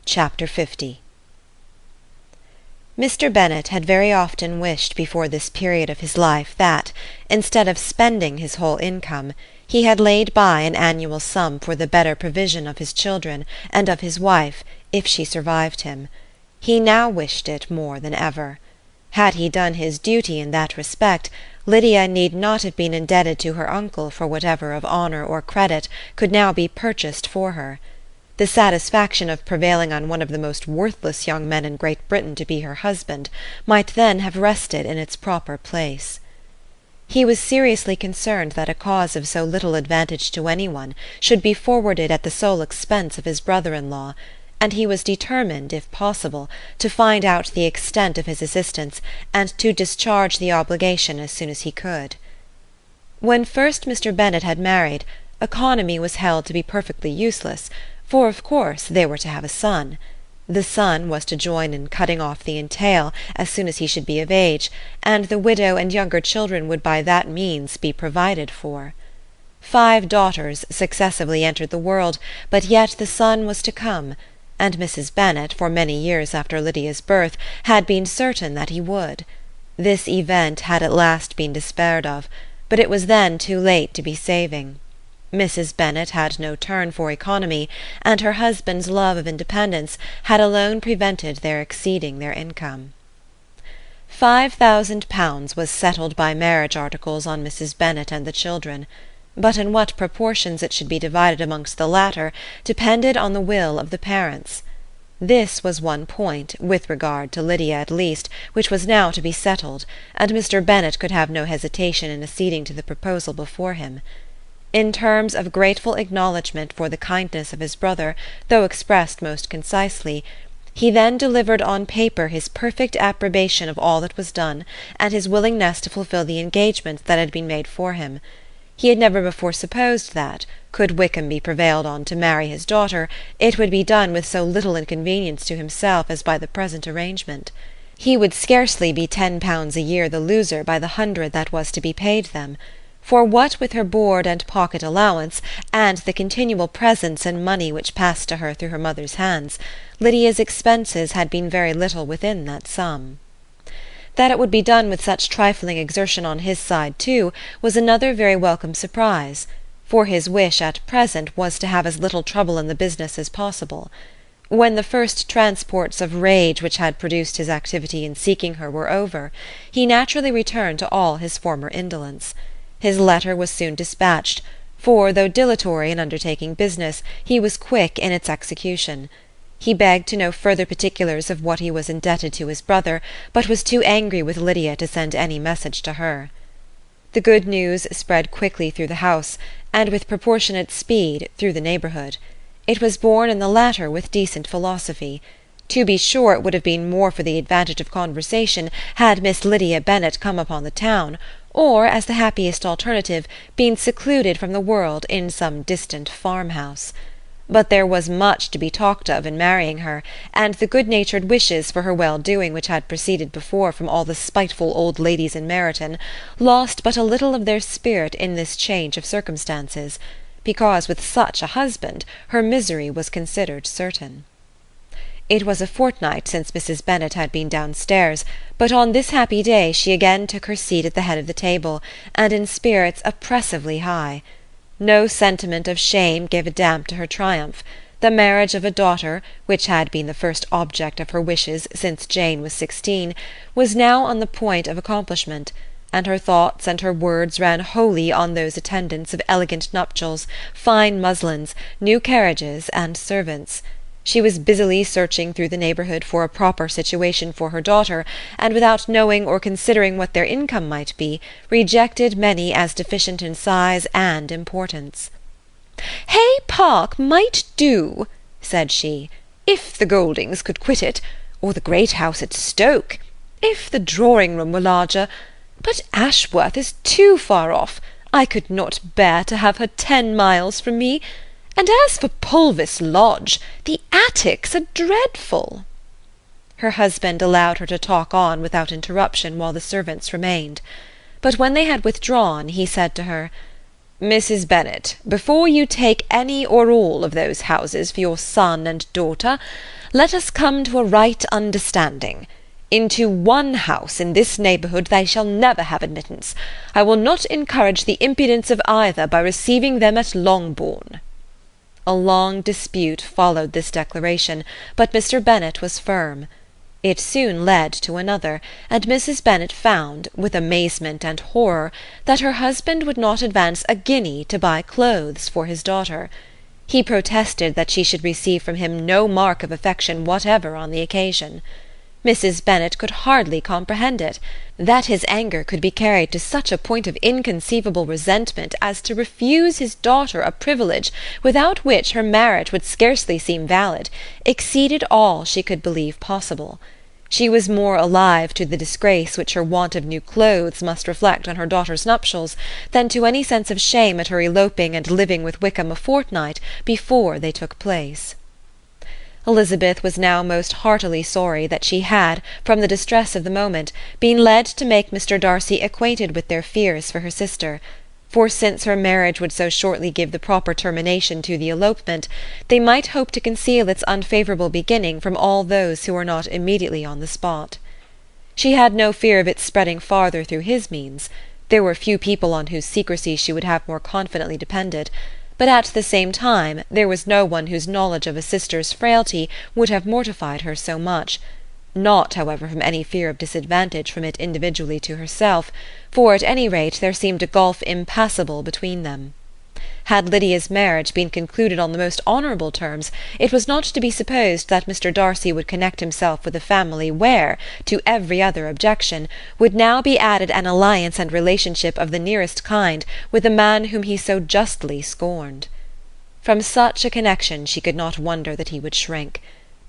Chapter 50. Mr. Bennet had very often wished before this period of his life that, instead of spending his whole income, he had laid by an annual sum for the better provision of his children and of his wife, if she survived him. He now wished it more than ever. Had he done his duty in that respect, Lydia need not have been indebted to her uncle for whatever of honour or credit could now be purchased for her. The satisfaction of prevailing on one of the most worthless young men in Great Britain to be her husband might then have rested in its proper place. He was seriously concerned that a cause of so little advantage to any one should be forwarded at the sole expense of his brother-in-law, and he was determined, if possible, to find out the extent of his assistance, and to discharge the obligation as soon as he could. When first Mr. Bennet had married, economy was held to be perfectly useless, for of course they were to have a son. The son was to join in cutting off the entail as soon as he should be of age, and the widow and younger children would by that means be provided for. 5 daughters successively entered the world, but yet the son was to come, and Mrs. Bennet, for many years after Lydia's birth, had been certain that he would. This event had at last been despaired of, but it was then too late to be saving. Mrs. Bennet had no turn for economy, and her husband's love of independence had alone prevented their exceeding their income. £5,000 was settled by marriage articles on Mrs. Bennet and the children, but in what proportions it should be divided amongst the latter depended on the will of the parents. This was one point, with regard to Lydia at least, which was now to be settled, and Mr. Bennet could have no hesitation in acceding to the proposal before him. In terms of grateful acknowledgment for the kindness of his brother, though expressed most concisely, he then delivered on paper his perfect approbation of all that was done, and his willingness to fulfil the engagements that had been made for him. He had never before supposed that, could Wickham be prevailed on to marry his daughter, it would be done with so little inconvenience to himself as by the present arrangement. He would scarcely be £10 a year the loser by the 100 that was to be paid them. For what with her board and pocket allowance, and the continual presents and money which passed to her through her mother's hands, Lydia's expenses had been very little within that sum. That it would be done with such trifling exertion on his side too was another very welcome surprise, for his wish at present was to have as little trouble in the business as possible. When the first transports of rage which had produced his activity in seeking her were over, he naturally returned to all his former indolence. His letter was soon dispatched, for, though dilatory in undertaking business, he was quick in its execution. He begged to know further particulars of what he was indebted to his brother, but was too angry with Lydia to send any message to her. The good news spread quickly through the house, and with proportionate speed through the neighbourhood. It was borne in the latter with decent philosophy. To be sure, it would have been more for the advantage of conversation had Miss Lydia Bennet come upon the town, or, as the happiest alternative, been secluded from the world in some distant farmhouse. But there was much to be talked of in marrying her, and the good-natured wishes for her well-doing which had proceeded before from all the spiteful old ladies in Meryton lost but a little of their spirit in this change of circumstances, because with such a husband her misery was considered certain. It was a fortnight since Mrs. Bennet had been downstairs, but on this happy day she again took her seat at the head of the table, and in spirits oppressively high. No sentiment of shame gave a damp to her triumph. The marriage of a daughter, which had been the first object of her wishes since Jane was 16, was now on the point of accomplishment, and her thoughts and her words ran wholly on those attendants of elegant nuptials, fine muslins, new carriages, and servants. She was busily searching through the neighbourhood for a proper situation for her daughter, and without knowing or considering what their income might be, rejected many as deficient in size and importance. "Hay Park might do," said she, "if the Goldings could quit it, or the great house at Stoke, if the drawing-room were larger, but Ashworth is too far off. I could not bear to have her 10 miles from me. And as for Pulvis Lodge, the attics are dreadful." Her husband allowed her to talk on without interruption while the servants remained. But when they had withdrawn, he said to her, Mrs. Bennet, before you take any or all of those houses for your son and daughter, let us come to a right understanding. Into one house in this neighbourhood they shall never have admittance. I will not encourage the impudence of either by receiving them at Longbourn. A long dispute followed this declaration, but Mr. Bennet was firm. It soon led to another, and Mrs. Bennet found, with amazement and horror, that her husband would not advance a guinea to buy clothes for his daughter. He protested that she should receive from him no mark of affection whatever on the occasion. Mrs. Bennet could hardly comprehend it, that his anger could be carried to such a point of inconceivable resentment as to refuse his daughter a privilege without which her marriage would scarcely seem valid, exceeded all she could believe possible. She was more alive to the disgrace which her want of new clothes must reflect on her daughter's nuptials than to any sense of shame at her eloping and living with Wickham a fortnight before they took place. Elizabeth was now most heartily sorry that she had, from the distress of the moment, been led to make Mr. Darcy acquainted with their fears for her sister, for since her marriage would so shortly give the proper termination to the elopement, they might hope to conceal its unfavourable beginning from all those who were not immediately on the spot. She had no fear of its spreading farther through his means. There were few people on whose secrecy she would have more confidently depended, but at the same time there was no one whose knowledge of a sister's frailty would have mortified her so much, not, however, from any fear of disadvantage from it individually to herself, for at any rate there seemed a gulf impassable between them. Had Lydia's marriage been concluded on the most honourable terms, it was not to be supposed that Mr. Darcy would connect himself with a family where, to every other objection, would now be added an alliance and relationship of the nearest kind with a man whom he so justly scorned. From such a connection she could not wonder that he would shrink.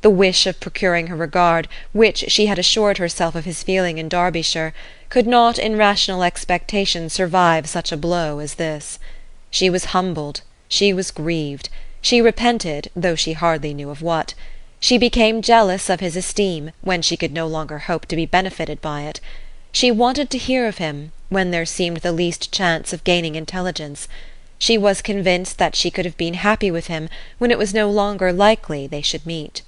The wish of procuring her regard, which she had assured herself of his feeling in Derbyshire, could not in rational expectation survive such a blow as this. She was humbled, she was grieved, she repented, though she hardly knew of what. She became jealous of his esteem, when she could no longer hope to be benefited by it. She wanted to hear of him, when there seemed the least chance of gaining intelligence. She was convinced that she could have been happy with him, when it was no longer likely they should meet.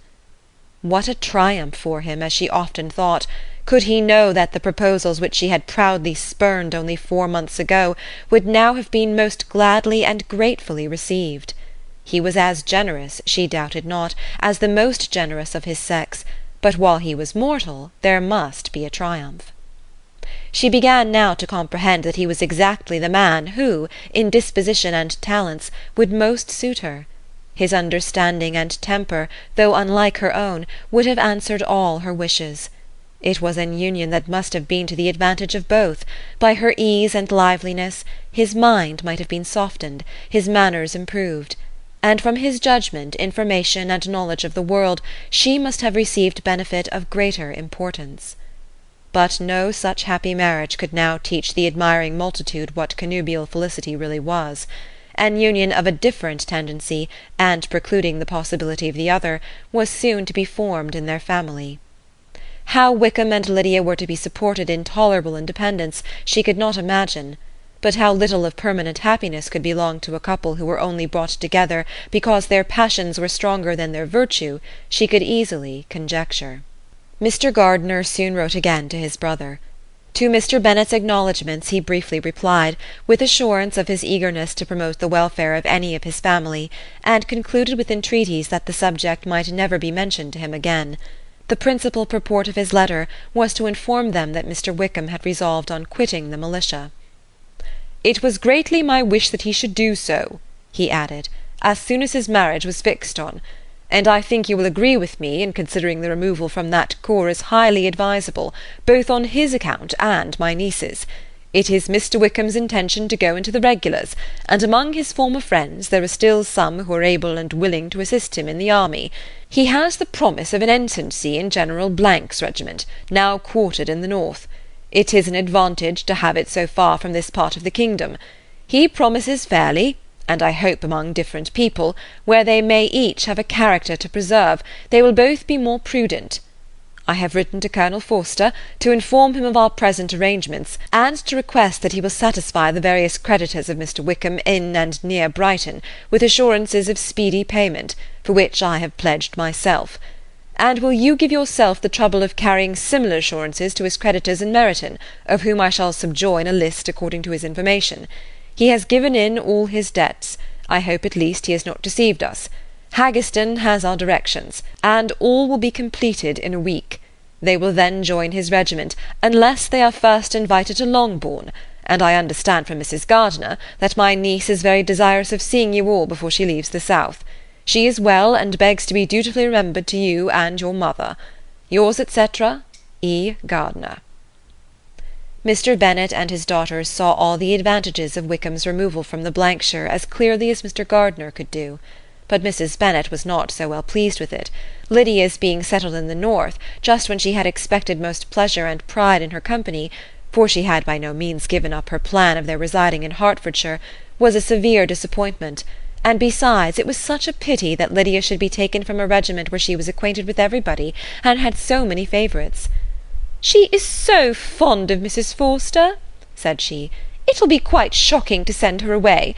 What a triumph for him, as she often thought, could he know that the proposals which she had proudly spurned only 4 months ago would now have been most gladly and gratefully received. He was as generous, she doubted not, as the most generous of his sex, but while he was mortal there must be a triumph. She began now to comprehend that he was exactly the man who, in disposition and talents, would most suit her. His understanding and temper, though unlike her own, would have answered all her wishes. It was an union that must have been to the advantage of both. By her ease and liveliness, his mind might have been softened, his manners improved, and from his judgment, information, and knowledge of the world, she must have received benefit of greater importance. But no such happy marriage could now teach the admiring multitude what connubial felicity really was. An union of a different tendency, and precluding the possibility of the other, was soon to be formed in their family. How Wickham and Lydia were to be supported in tolerable independence she could not imagine, but how little of permanent happiness could belong to a couple who were only brought together because their passions were stronger than their virtue, she could easily conjecture. Mr. Gardiner soon wrote again to his brother. To Mr. Bennet's acknowledgments he briefly replied, with assurance of his eagerness to promote the welfare of any of his family, and concluded with entreaties that the subject might never be mentioned to him again. The principal purport of his letter was to inform them that Mr. Wickham had resolved on quitting the militia. "It was greatly my wish that he should do so," he added, "as soon as his marriage was fixed on, and I think you will agree with me in considering the removal from that corps as highly advisable, both on his account and my niece's. It is Mr. Wickham's intention to go into the regulars, and among his former friends there are still some who are able and willing to assist him in the army. He has the promise of an ensigncy in General Blank's regiment, now quartered in the north. It is an advantage to have it so far from this part of the kingdom. He promises fairly, and I hope among different people, where they may each have a character to preserve, they will both be more prudent. I have written to Colonel Forster to inform him of our present arrangements, and to request that he will satisfy the various creditors of Mr. Wickham in and near Brighton with assurances of speedy payment, for which I have pledged myself. And will you give yourself the trouble of carrying similar assurances to his creditors in Meryton, of whom I shall subjoin a list according to his information. He has given in all his debts. I hope at least he has not deceived us. Haggerston has our directions, and all will be completed in a week. They will then join his regiment, unless they are first invited to Longbourn, and I understand from Mrs. Gardiner that my niece is very desirous of seeing you all before she leaves the south. She is well, and begs to be dutifully remembered to you and your mother. Yours, etc., E. Gardiner. Mr. Bennet and his daughters saw all the advantages of Wickham's removal from the Blankshire as clearly as Mr. Gardiner could do. But Mrs. Bennet was not so well pleased with it. Lydia's being settled in the north, just when she had expected most pleasure and pride in her company, for she had by no means given up her plan of their residing in Hertfordshire, was a severe disappointment, and besides it was such a pity that Lydia should be taken from a regiment where she was acquainted with everybody, and had so many favourites. "She is so fond of Mrs. Forster," said she, "it will be quite shocking to send her away.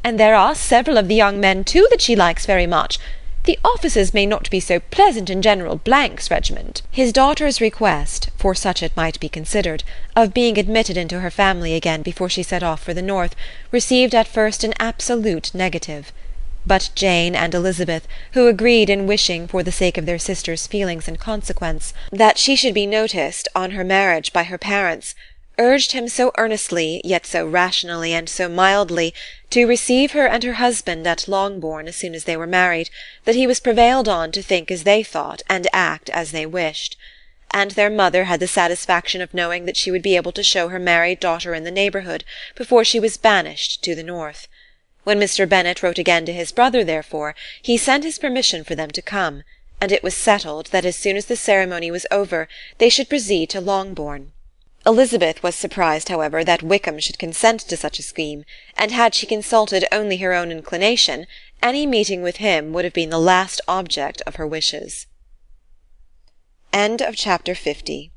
And there are several of the young men, too, that she likes very much. The officers may not be so pleasant in General Blank's regiment." His daughter's request, for such it might be considered, of being admitted into her family again before she set off for the north, received at first an absolute negative. But Jane and Elizabeth, who agreed in wishing, for the sake of their sister's feelings and consequence, that she should be noticed on her marriage by her parents, urged him so earnestly, yet so rationally and so mildly, to receive her and her husband at Longbourn as soon as they were married, that he was prevailed on to think as they thought and act as they wished. And their mother had the satisfaction of knowing that she would be able to show her married daughter in the neighbourhood before she was banished to the north. When Mr. Bennet wrote again to his brother, therefore, he sent his permission for them to come, and it was settled that as soon as the ceremony was over they should proceed to Longbourn. Elizabeth was surprised, however, that Wickham should consent to such a scheme, and had she consulted only her own inclination, any meeting with him would have been the last object of her wishes. End of chapter 50.